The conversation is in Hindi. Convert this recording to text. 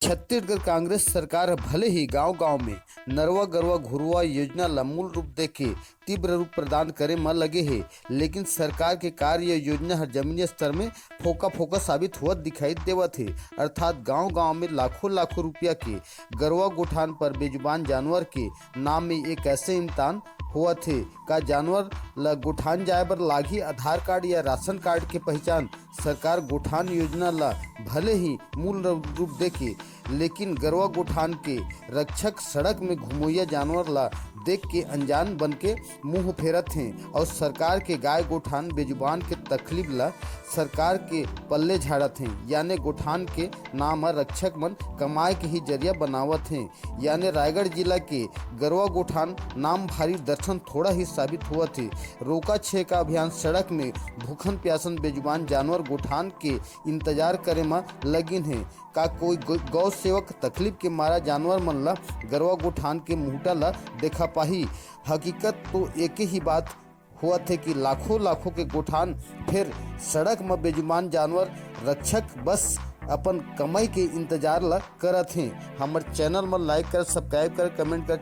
छत्तीसगढ़ कांग्रेस सरकार भले ही गांव-गांव में नरवा गरवा घुरवा योजना ला मूल रूप देके तीव्र रूप प्रदान करे म लगे हे, लेकिन सरकार के कार्य योजना हर जमीनी स्तर में फोका फोका साबित हुआ दिखाई देवत हे। अर्थात गांव-गांव में लाखों लाखों रुपया के गरवा गोठान पर बेजुबान जानवर के नाम में एक ऐसे इम्तान हुआ थे का जानवर ला गोठान जाए बर लागी आधार कार्ड या राशन कार्ड के पहचान। सरकार गोठान योजना ला भले ही मूल रूप देके, लेकिन गरवा गोठान के रक्षक सड़क में घुमोइया जानवर ला देख के अनजान बन के मुंह फेरत हैं और सरकार के गाय गोठान बेजुबान के तकलीफ ला सरकार के पल्ले झाड़त हैं। यानी गोठान के नाम रक्षक मन कमाए के ही जरिया बनावत हैं। यानी रायगढ़ जिला के गरवा गोठान नाम भारी दर्शन थोड़ा ही साबित हुआ थे। रोका छेका अभियान सड़क में भूखन प्यासन बेजुबान जानवर गोठान के इंतजार करे में लगिन है। का कोई गौ सेवक तकलीफ के मारा जानवर मन ला गरवा गोठान के मुहटा ला देखा पाही? हकीकत तो एक ही बात हुआ थे कि लाखों लाखों के गोठान फिर सड़क में बेजुबान जानवर रक्षक बस अपन कमाई के इंतजार ला करत हैं। हमारे चैनल में लाइक कर, सब्सक्राइब कर, कमेंट कर।